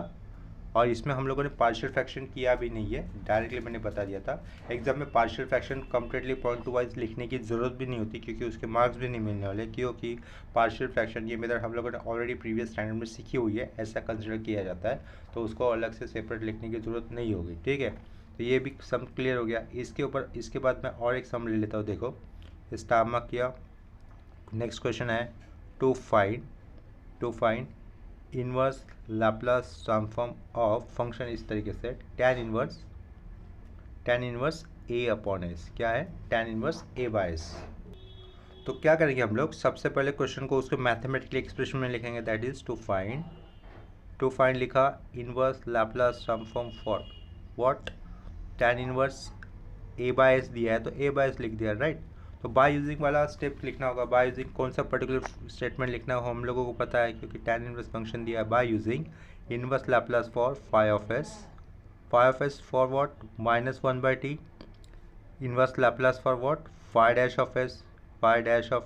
और इसमें हम लोगों ने पार्शियल फ्रैक्शन किया भी नहीं है, डायरेक्टली मैंने बता दिया था। एग्जाम में partial fraction completely point two wise लिखने की ज़रूरत भी नहीं होती, क्योंकि उसके मार्क्स भी नहीं मिलने वाले, क्योंकि पार्शियल फ्रैक्शन ये मेथड हम लोगों ने ऑलरेडी प्रीवियस स्टैंडर्ड में सीखी हुई है, ऐसा कंसिडर किया जाता है, तो उसको अलग से सेपरेट लिखने की ज़रूरत नहीं होगी, ठीक है। तो ये भी सम क्लियर हो गया। इसके ऊपर इसके बाद मैं और एक सम ले लेता हूँ, देखो स्टार मार्क किया। नेक्स्ट क्वेश्चन है to find inverse Laplace transform of function, इस तरीके से tan inverse a upon s, क्या है tan इनवर्स a/s। तो क्या करेंगे हम लोग, सबसे पहले क्वेश्चन को उसको मैथमेटिकली एक्सप्रेशन में लिखेंगे, दैट इज टू फाइंड लिखा inverse Laplace transform for what, tan inverse a/s दिया है तो a/s लिख दिया, राइट। तो बाय यूजिंग वाला स्टेप लिखना होगा, बाय यूजिंग कौन सा पर्टिकुलर स्टेटमेंट लिखना हो हम लोगों को पता है, क्योंकि tan इनवर्स फंक्शन दिया है। By using inverse Laplace for phi of s for what -1/t, inverse Laplace for what phi dash of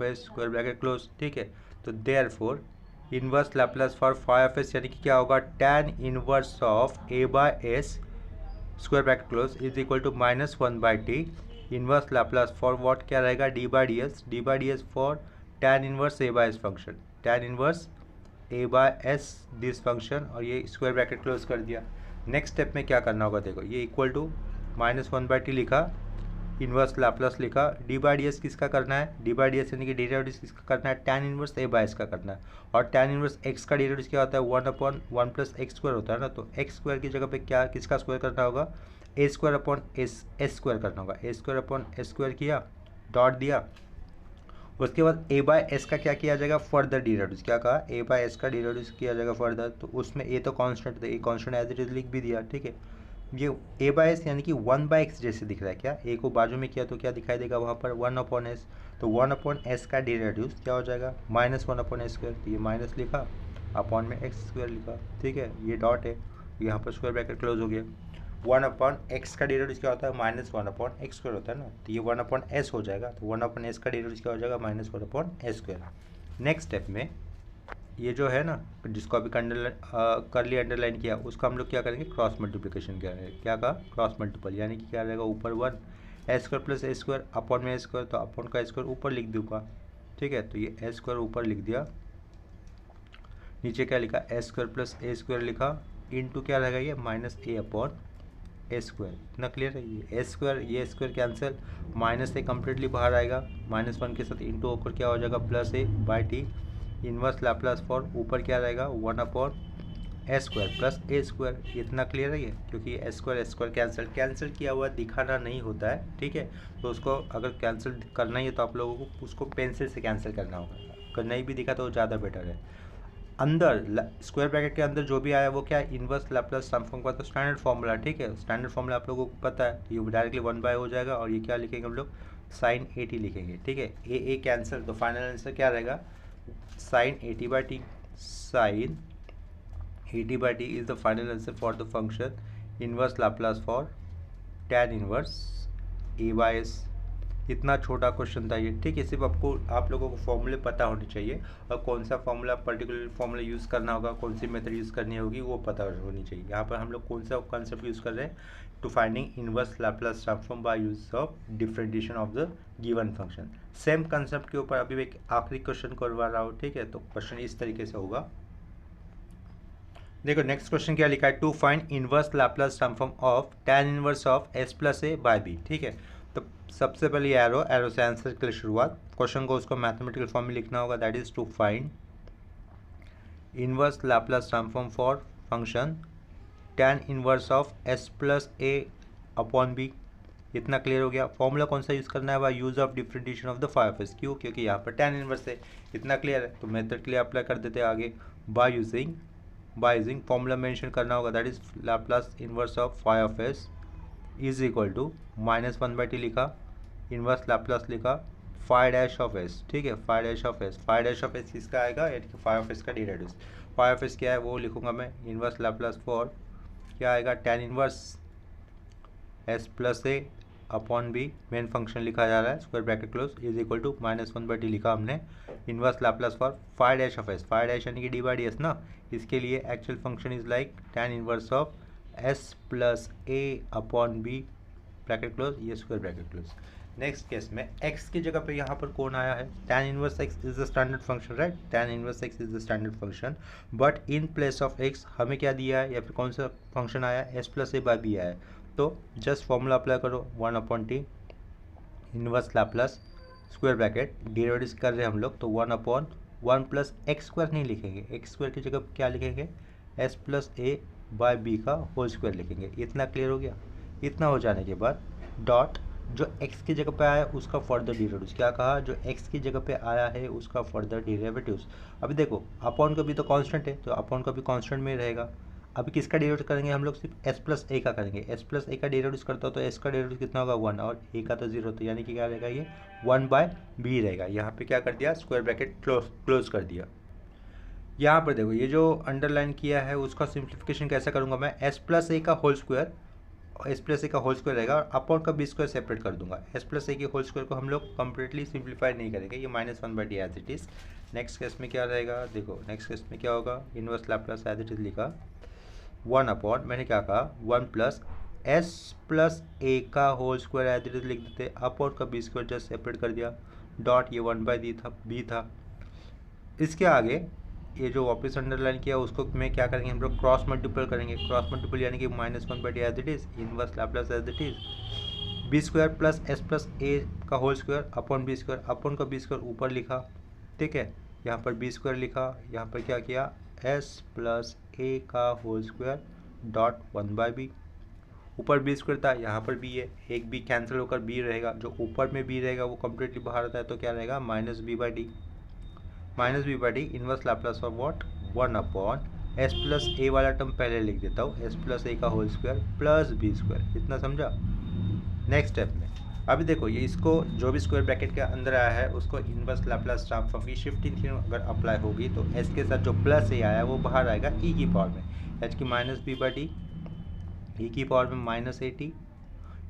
s square bracket close, ठीक है। तो therefore inverse Laplace for phi of s यानी कि क्या होगा, tan inverse of a/s square bracket close is equal to -1/t inverse Laplace for what क्या रहेगा, d/ds for tan inverse a/s function, tan inverse a/s this function, और ये square bracket close कर दिया। नेक्स्ट स्टेप में क्या करना होगा, देखो ये इक्वल टू -1/t लिखा, इनवर्स लैप्लास लिखा, d/ds किसका करना है, d/ds यानी कि डेरिवेटिव किसका करना है, tan इनवर्स a/s का करना है। और tan इनवर्स x का डेरिवेटिव क्या होता है, 1/1 + x² होता है ना, तो x² की जगह पे क्या किसका स्क्वायर करना होगा, a² अपॉन s² करना होगा, a² अपॉन s² किया, डॉट दिया। उसके बाद a/s का क्या किया जाएगा, फर्दर डेरिवेटिव, क्या कहा a/s का डेरिवेटिव किया जाएगा फर्दर, तो उसमें a तो कांस्टेंट है, a constant as it is लिख भी दिया, ठीक है। ये a/s यानी कि 1/x जैसे दिख रहा है, क्या a को बाजू में किया तो क्या दिखाई देगा वहाँ पर 1/s, तो 1/s का डेरिवेटिव क्या हो जाएगा -1/s², तो ये माइनस लिखा, अपॉन में x² लिखा, ठीक है। ये डॉट है, यहाँ पर स्क्वायर ब्रैकेट क्लोज हो गया। 1/x का डेरिवेटिव क्या होता है, -1/x² होता है ना, तो ये 1/s हो जाएगा, तो 1/s का डेरिवेटिव क्या हो जाएगा, -1/s²। नेक्स्ट स्टेप में ये जो है ना जिसको अभी करली अंडरलाइन किया उसका हम लोग क्या करेंगे, क्रॉस मल्टीप्लिकेशन क्या कहा, क्रॉस मल्टीपल, यानी कि क्या रहेगा, ऊपर 1 ए स्क्वायर प्लस ए स्क्वायर अपॉन में ए स्क्वायर, तो अपॉन का स्क्वायर ऊपर लिख दूंगा, ठीक है। तो ये ए स्क्वायर ऊपर लिख दिया, नीचे क्या लिखा, ए स्क्वायर प्लस ए स्क्वायर लिखा, इनटू क्या रहेगा ये माइनस ए अपॉन ए स्क्वायर। इतना क्लियर है, ये ए स्क्वायर ये square cancel, minus a completely बाहर आएगा, -1 के साथ इंटू होकर क्या हो जाएगा, plus A by T, inverse Laplace for ऊपर क्या रहेगा 1 अपॉन ए स्क्वायर प्लस ए स्क्वायर। इतना क्लियर है ये, क्योंकि ए स्क्वायर कैंसिल किया हुआ दिखाना नहीं होता है, ठीक है। तो उसको अगर कैंसिल करना ही है तो आप लोगों को उसको पेंसिल से कैंसिल करना होगा, अगर नहीं भी दिखा तो ज़्यादा बेटर है। अंदर स्क्वायर ब्रैकेट के अंदर जो भी आया वो क्या है, इनवर्स लैप्लास ट्रांसफॉर्म का तो स्टैंडर्ड फॉर्मूला, ठीक है। स्टैंडर्ड फॉर्मूला आप लोगों को पता है, ये डायरेक्टली 1 हो जाएगा, और ये क्या लिखेंगे हम लोग, साइन 80 लिखेंगे, ठीक है। ए कैंसिल, तो फाइनल आंसर क्या रहेगा, sine 80/t, sine 80/t is the final answer for the function inverse Laplace for tan inverse a/s। इतना छोटा क्वेश्चन था ये, ठीक है। सिर्फ आपको आप लोगों को फॉर्मूले पता होने चाहिए, और कौन सा फॉर्मूला पर्टिकुलर फॉर्मूला यूज़ करना होगा, कौन सी मेथड यूज़ करनी होगी वो पता होनी चाहिए। यहाँ पर हम लोग कौन सा कॉन्सेप्ट यूज़ कर रहे हैं, to finding inverse Laplace transform by use of differentiation of the given function. Same concept के ऊपर अभी एक आखिरी क्वेश्चन करवा रहा हूँ, ठीक है। तो क्वेश्चन इस तरीके से होगा, देखो नेक्स्ट क्वेश्चन क्या लिखा है, to find inverse Laplace transform of tan inverse of s plus a by b, ठीक है। तो सबसे पहले एरो से आंसर के लिए शुरुआत, क्वेश्चन को उसको मैथमेटिकल फॉर्म में लिखना होगा, that is to find inverse Laplace transform for function tan inverse of s plus a upon b. इतना क्लियर हो गया। फॉर्मूला कौन सा यूज़ करना है, by use of differentiation of the five, क्यों, क्योंकि यहाँ पर tan इनवर्स है। इतना क्लियर है, तो मेथड के लिए अप्लाई कर देते हैं आगे, बाय यूजिंग फॉर्मूला मेंशन करना होगा, that is Laplace inverse of phi of s is equal to -1/t लिखा, इनवर्स लैप्लास लिखा, फाई डैश ऑफ एस, ठीक है। फाई डैश ऑफ एस किसका आएगा, यानी कि फाई ऑफ एस का डेरिवेटिव। फाई ऑफ एस क्या है वो लिखूंगा मैं, इनवर्स लैप्लास फॉर क्या आएगा, tan inverse s plus a upon b, main function लिखा जा रहा है, square bracket close, is equal to -1/t लिखा हमने, inverse Laplace for phi dash of s, phi dash यानी कि d/ds ना, इसके लिए actual function is like tan inverse of s plus a upon b bracket close, ये square bracket close. Next case में x की जगह पे यहाँ पर कौन आया है, tan inverse x is the standard function, right. tan inverse x is the standard function, but in place of x हमें क्या दिया है, या फिर कौन सा फंक्शन आया है, s plus a by B आया है। तो जस्ट फॉर्मूला अप्लाई करो, 1/t inverse Laplace square bracket, derivative कर रहे हैं हम लोग, तो 1/1 प्लस एक्स स्क्वायर नहीं लिखेंगे, एक्स स्क्वायर की जगह क्या लिखेंगे, s plus a by B का होल स्क्वायर लिखेंगे। इतना क्लियर हो गया। इतना हो जाने के बाद डॉट, जो x की जगह पे आया है उसका फर्दर डेरिवेटिव्स, क्या कहा, जो x की जगह पे आया है उसका फर्दर डेरिवेटिव्स। अभी देखो अपॉन का भी तो कांस्टेंट है, तो अपॉन का भी कांस्टेंट में रहेगा। अभी किसका डेरिवेटिव करेंगे हम लोग, सिर्फ s प्लस ए का करेंगे। s प्लस ए का डेरिवेटिव करता हो तो s का डेरिवेटिव कितना होगा 1, और a का तो 0, तो यानी कि क्या रहेगा, ये 1/b रहेगा। यहाँ पे क्या कर दिया, स्क्वायर ब्रैकेट क्लोज कर दिया। यहाँ पर देखो ये जो अंडरलाइन किया है उसका सिंप्लीफिकेशन कैसे करूँगा मैं, s प्लस ए का whole square, S plus a का होल स्क्वायर रहेगा, और अपॉन का बी स्क्वायर सेपरेट कर दूंगा। एस प्लस ए के होल स्क्वायर को हम लोग कंप्लीटली सिंप्लीफाई नहीं करेंगे, ये -1/t as it is. Next case में क्या रहेगा, देखो नेक्स्ट केस में क्या होगा, inverse Laplace as it is लिखा, 1 अपॉन, मैंने क्या कहा 1 प्लस एस प्लस ए का whole square as it is लिख देते, अपॉन का बी स्क्वायर जस्ट सेपरेट कर दिया, डॉट ये 1/b था। इसके आगे ये जो वापस अंडरलाइन किया उसको में क्या करेंगे हम लोग, क्रॉस मल्टीपल करेंगे। क्रॉस मल्टीपल यानी कि -1/t as it is, inverse Laplace as it is, b square plus s plus a का whole square upon b square, upon का बी स्क्वायर ऊपर लिखा, ठीक है। यहाँ पर बी स्क्वायर लिखा, यहाँ पर क्या किया, एस प्लस ए का होल स्क्वायर डॉट 1/b, ऊपर बी स्क्वायर था, यहाँ पर बी है, एक बी कैंसिल होकर बी रहेगा, जो ऊपर में बी रहेगा वो कम्प्लीटली बाहर आता है, तो क्या रहेगा -b/t, -b/t inverse Laplace of what, 1 upon s plus a वाला टर्म पहले लिख देता हूँ, एस प्लस ए का whole square plus b square. इतना समझा। नेक्स्ट स्टेप में अभी देखो ये इसको जो भी स्क्वायर ब्रैकेट के अंदर आया है उसको इनवर्स लैप्लास ट्रांसफॉर्म की शिफ्टिंग थ्योरम अगर अप्लाई होगी तो एस के साथ जो प्लस ए आया वो बाहर आएगा ई की पावर में, एच की -b/t, ई की पावर में -at,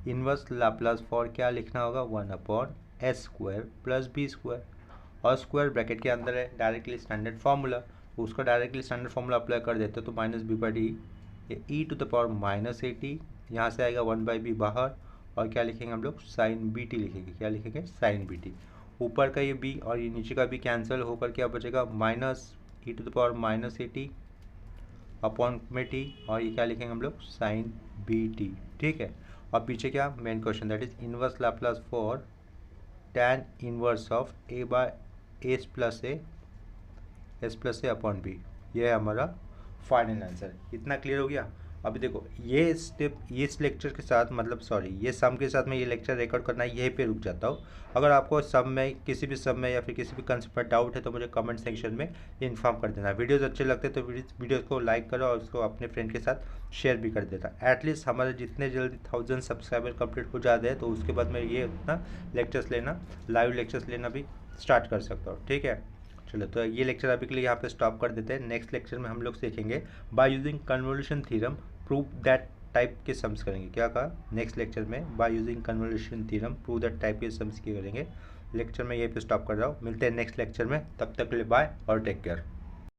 इनवर्स लैप्लास फॉर क्या लिखना होगा, 1 upon s square plus b square, और स्क्वायर ब्रैकेट के अंदर है डायरेक्टली स्टैंडर्ड फार्मूला, उसका डायरेक्टली स्टैंडर्ड फॉर्मूला अप्लाई कर देते तो माइनस बी बाई डी, ये e to the power minus a t, यहाँ से आएगा 1/b बाहर, और क्या लिखेंगे हम लोग, साइन बी टी लिखेंगे। क्या लिखेंगे, साइन बी टी। ऊपर का ये b और ये नीचे का b कैंसिल होकर क्या बचेगा, minus e to the power minus a t upon में टी, और ये क्या लिखेंगे हम लोग, साइन बी टी। ठीक है, और पीछे क्या main question, that is inverse Laplace for tan inverse of a by s plus a upon b. ये है हमारा फाइनल आंसर। इतना क्लियर हो गया। अभी देखो ये स्टेप, ये इस लेक्चर के साथ मतलब सॉरी ये सम के साथ मैं ये लेक्चर रिकॉर्ड करना यहीं पे रुक जाता हूँ। अगर आपको सम में किसी भी सम में या फिर किसी भी कंसेप्ट पर डाउट है तो मुझे कमेंट सेक्शन में इन्फॉर्म कर देना। वीडियोस अच्छे लगते तो वीडियोस को लाइक करो और उसको अपने फ्रेंड के साथ शेयर भी कर देना। एटलीस्ट हमारे जितने जल्दी 1000 सब्सक्राइबर कंप्लीट हो जाते हैं तो उसके बाद मैं ये अपना लेक्चर्स लेना, लाइव लेक्चर्स लेना भी स्टार्ट कर सकता हूँ। ठीक है, चलो तो ये लेक्चर अभी के लिए यहाँ पे स्टॉप कर देते हैं। नेक्स्ट लेक्चर में हम लोग सीखेंगे by using convolution theorem prove that type के सम्स करेंगे। क्या कहा, नेक्स्ट लेक्चर में by using convolution theorem prove that type के सम्स की करेंगे। लेक्चर में यहीं पे स्टॉप कर रहा हूँ, मिलते हैं नेक्स्ट लेक्चर में, तब तक के लिए बाय और टेक केयर।